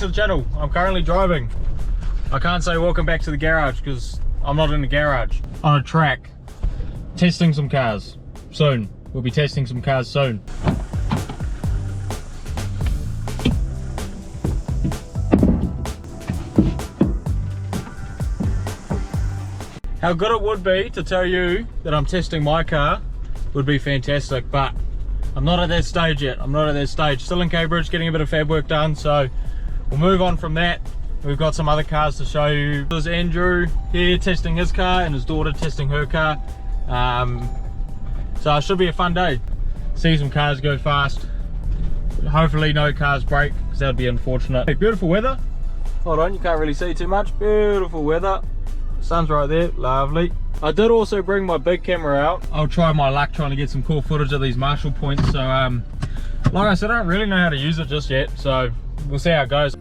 to the channel. I'm currently driving. I can't say welcome back to the garage because I'm not in the garage. On a track, testing some cars soon. We'll be testing some cars soon. How good it would be to tell you that I'm testing my car would be fantastic, but I'm not at that stage yet. I'm not at that stage. Still in Cambridge getting a bit of fab work done, so we'll move on from that. We've got some other cars to show you. There's Andrew here testing his car and his daughter testing her car. So it should be a fun day. See some cars go fast. Hopefully no cars break, because that would be unfortunate. Hey, beautiful weather. Hold on, you can't really see too much. Beautiful weather. Sun's right there, lovely. I did also bring my big camera out. I'll try my luck trying to get some cool footage of these Marshall points. So like I said, I don't really know how to use it just yet, so we'll see how it goes.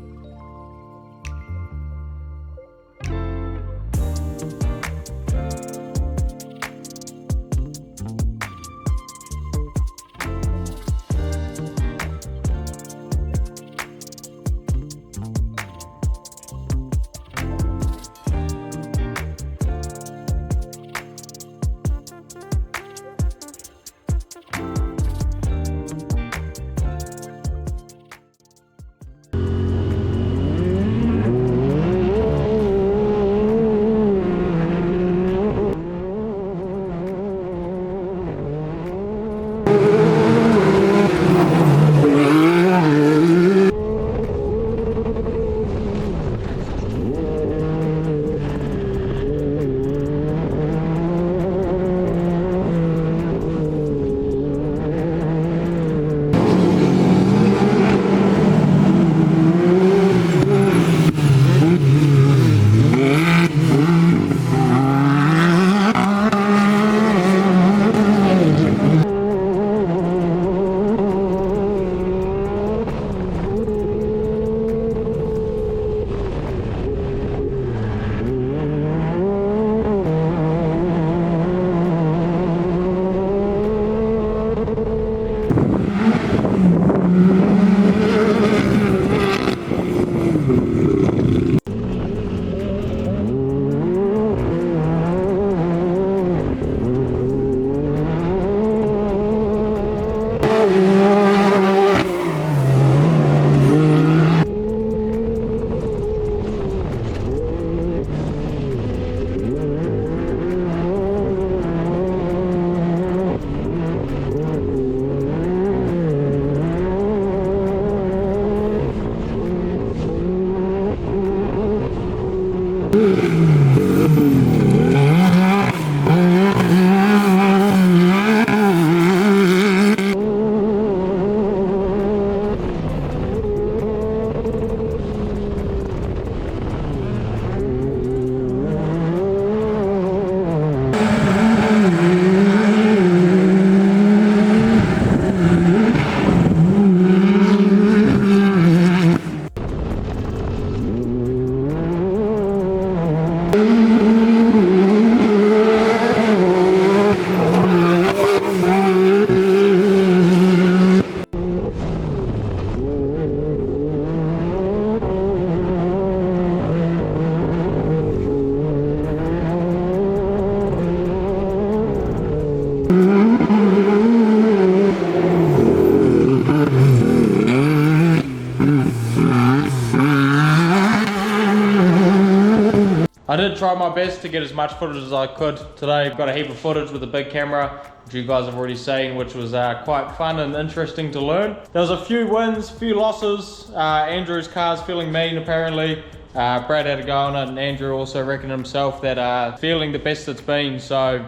I did try my best to get as much footage as I could today. Got a heap of footage with the big camera, which you guys have already seen, which was quite fun and interesting to learn. There was a few wins, a few losses. Andrew's car's feeling mean apparently. Brad had a go on it, and Andrew also reckoned himself that feeling the best it's been, so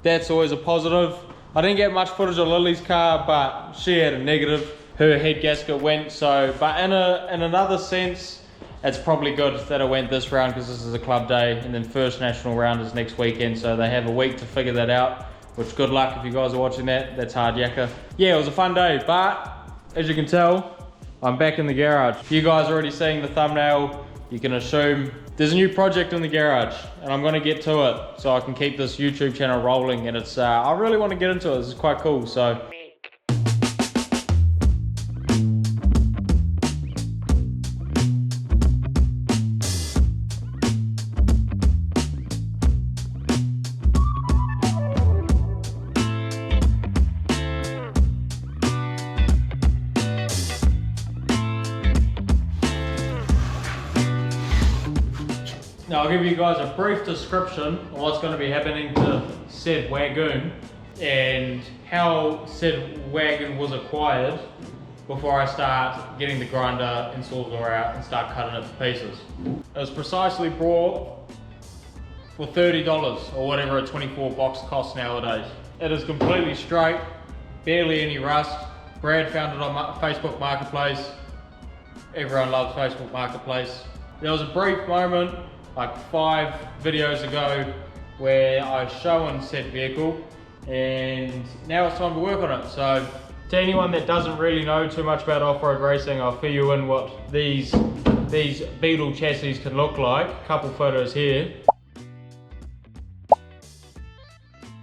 that's always a positive. I didn't get much footage of Lily's car, but she had a negative. Her head gasket went, so, but in another sense, it's probably good that it went this round because this is a club day, and then first national round is next weekend, so they have a week to figure that out, which good luck if you guys are watching that. That's hard yakka. Yeah, it was a fun day, but as you can tell, I'm back in the garage. If you guys are already seeing the thumbnail, you can assume there's a new project in the garage, and I'm gonna get to it so I can keep this YouTube channel rolling, and it's I really want to get into it. This is quite cool, so. I'll give you guys a brief description of what's going to be happening to said wagon and how said wagon was acquired before I start getting the grinder and sawzall out and start cutting it to pieces. It was precisely bought for $30 or whatever a 24 box costs nowadays. It is completely straight, barely any rust. Brad found it on Facebook Marketplace. Everyone loves Facebook Marketplace. There was a brief moment, like 5 videos ago, where I shown said vehicle, and now it's time to work on it. So, to anyone that doesn't really know too much about off-road racing, I'll fill you in what these Beetle chassis can look like. A couple photos here.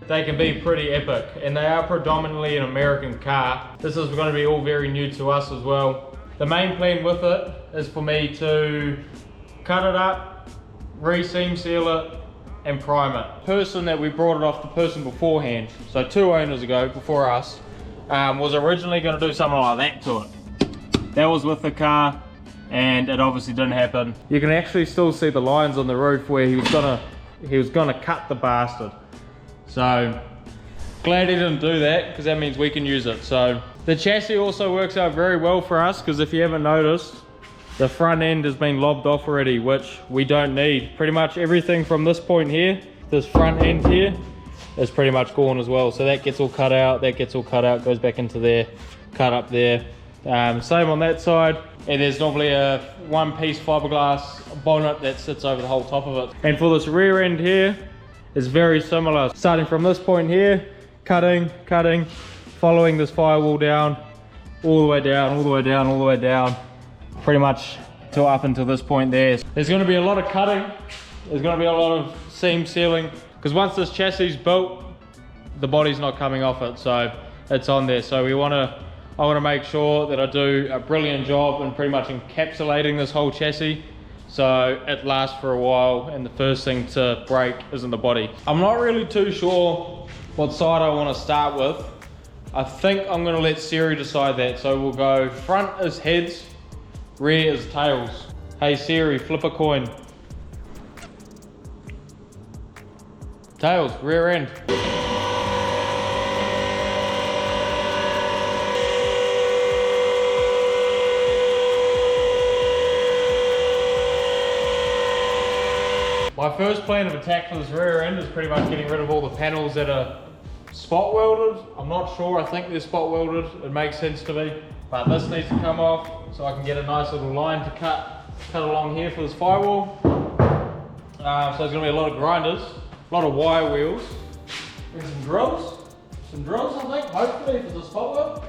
They can be pretty epic, and they are predominantly an American car. This is going to be all very new to us as well. The main plan with it is for me to cut it up, re-seam seal it, and prime it. The person that we brought it off, the person beforehand, so 2 owners ago, before us, was originally going to do something like that to it. That was with the car, and it obviously didn't happen. You can actually still see the lines on the roof where he was gonna cut the bastard. So glad he didn't do that, because that means we can use it. So the chassis also works out very well for us, because if you haven't noticed, the front end has been lobbed off already, which we don't need. Pretty much everything from this point here, this front end here, is pretty much gone as well. So that gets all cut out, that gets all cut out, goes back into there, cut up there. Same on that side. And there's normally a 1-piece fiberglass bonnet that sits over the whole top of it. And for this rear end here, it's very similar. Starting from this point here, cutting, following this firewall down, all the way down, all the way down, all the way down, pretty much till up until this point there. There's going to be a lot of cutting, there's going to be a lot of seam sealing, because once this chassis is built, the body's not coming off it, so it's on there. So I want to make sure that I do a brilliant job in pretty much encapsulating this whole chassis, so it lasts for a while, and the first thing to break isn't the body. I'm not really too sure what side I want to start with. I think I'm going to let Siri decide that. So we'll go front is heads, rear is tails. Hey Siri, flip a coin. Tails, rear end. My first plan of attack for this rear end is pretty much getting rid of all the panels that are spot welded. I'm not sure, I think they're spot welded. It makes sense to me. But this needs to come off so I can get a nice little line to cut along here for this firewall. So there's gonna be a lot of grinders, a lot of wire wheels, and some drills. I think, hopefully for the spot weld.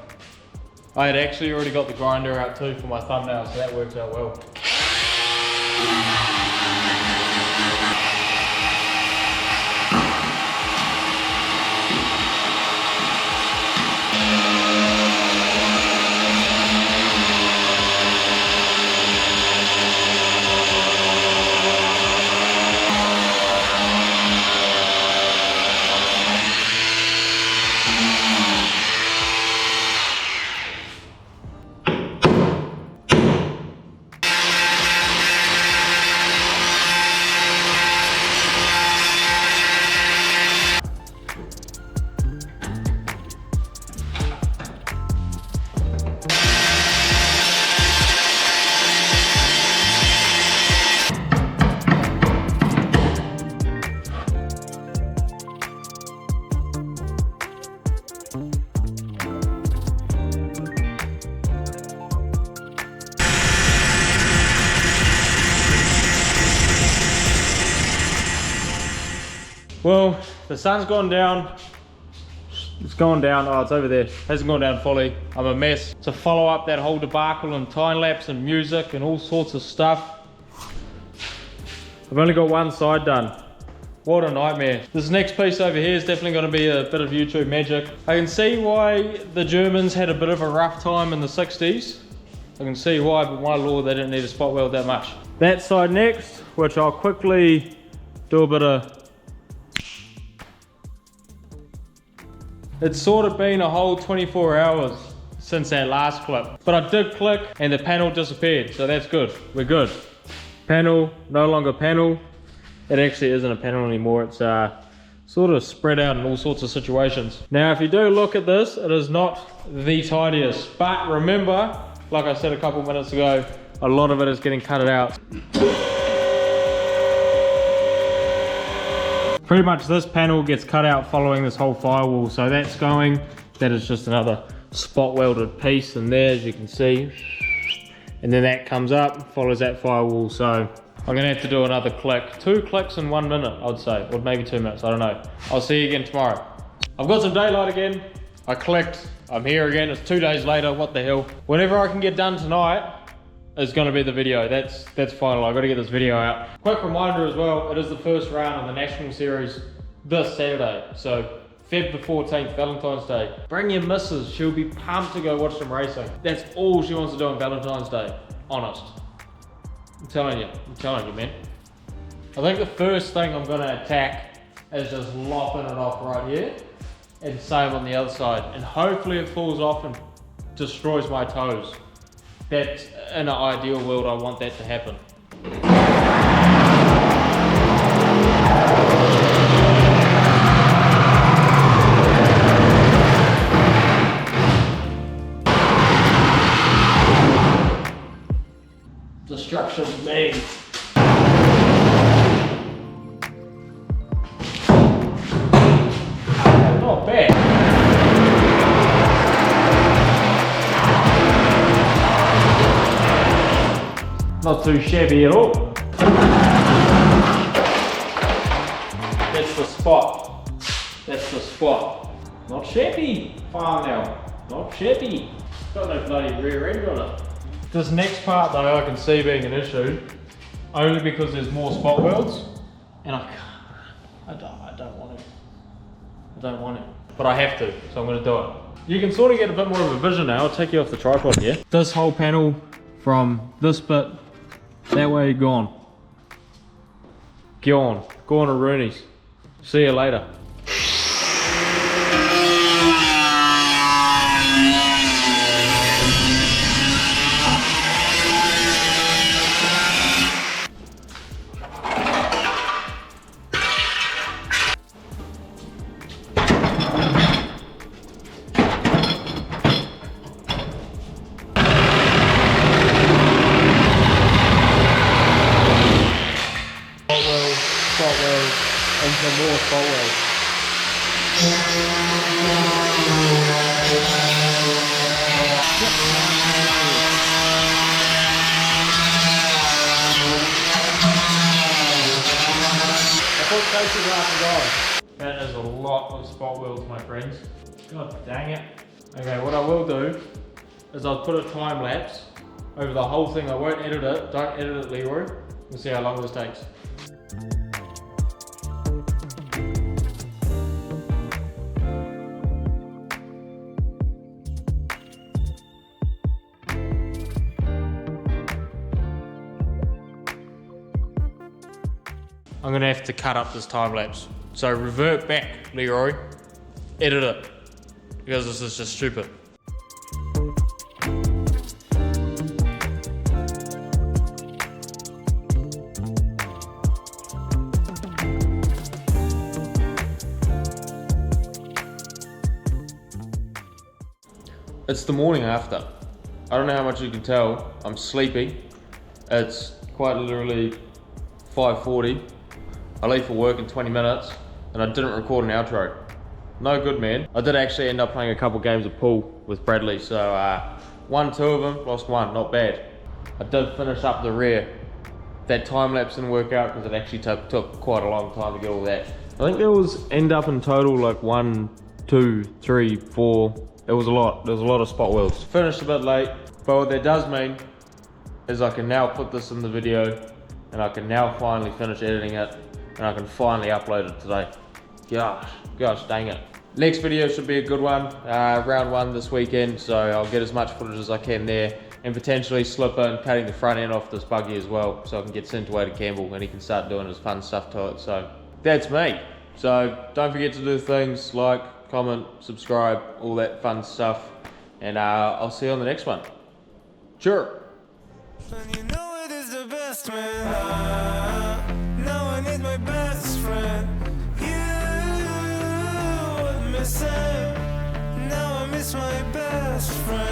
I had actually already got the grinder out too for my thumbnail, so that works out well. Well, the sun's gone down. It's gone down. Oh, it's over there. It hasn't gone down fully. I'm a mess. To follow up that whole debacle and time lapse and music and all sorts of stuff, I've only got one side done. What a nightmare. This next piece over here is definitely going to be a bit of YouTube magic. I can see why the Germans had a bit of a rough time in the 60s. I can see why, but my lord, they didn't need to spot weld that much. That side next, which I'll quickly do a bit of. It's sort of been a whole 24 hours since that last clip. But I did click and the panel disappeared, so that's good. We're good. Panel, no longer panel. it actually isn't a panel anymore. It's sort of spread out in all sorts of situations. Now, if you do look at this, it is not the tidiest. But remember, like I said a couple minutes ago, a lot of it is getting cut out. Pretty much this panel gets cut out following this whole firewall, so that's going. That is just another spot welded piece in there, as you can see. And then that comes up, follows that firewall, so I'm gonna have to do another click. 2 clicks in 1 minute, I'd say, or maybe 2 minutes, I don't know. I'll see you again tomorrow. I've got some daylight again. I clicked, I'm here again, it's 2 days later, what the hell. Whatever I can get done tonight is gonna be the video. That's final, I've gotta get this video out. Quick reminder as well, it is the first round of the National Series this Saturday. So Feb the 14th, Valentine's Day. Bring your missus, she'll be pumped to go watch some racing. That's all she wants to do on Valentine's Day, honest. I'm telling you, man. I think the first thing I'm gonna attack is just lopping it off right here, and same on the other side. And hopefully it falls off and destroys my toes. That's, in an ideal world, I want that to happen. Destruction's made. Not bad. Not too shabby at all. That's the spot. That's the spot. Not shabby. Farm now. Not shabby. Got no bloody rear end on it. This next part though I can see being an issue, only because there's more spot welds, and I don't want it. I don't want it. But I have to, so I'm gonna do it. You can sort of get a bit more of a vision now. I'll take you off the tripod here. This whole panel from this bit, that way gone. Gone to Rooney's. See you later. Into more spot welds. I thought cases after guys. That is a lot of spot welds, my friends. God dang it. Okay, what I will do is I'll put a time lapse over the whole thing. I won't edit it. Don't edit it, Leroy. We'll see how long this takes. I'm gonna have to cut up this time lapse. So revert back, Leroy, edit it, because this is just stupid. It's the morning after. I don't know how much you can tell, I'm sleepy. It's quite literally 5:40. I leave for work in 20 minutes and I didn't record an outro. No good, man. I did actually end up playing a couple games of pool with Bradley, so won 2 of them, lost 1, not bad. I did finish up the rear. That time lapse didn't work out because it actually took quite a long time to get all that. I think there was end up in total like 1, 2, 3, 4. It was a lot. There was a lot of spot welds. Finished a bit late, but what that does mean is I can now put this in the video and I can now finally finish editing it and I can finally upload it today. Gosh dang it. Next video should be a good one, round 1 this weekend, so I'll get as much footage as I can there and potentially slip in cutting the front end off this buggy as well so I can get sent away to Campbell and he can start doing his fun stuff to it. So that's me. So don't forget to do things like comment, subscribe, all that fun stuff, and I'll see you on the next one. CHUR. You know it is the best, man. No one is my best friend.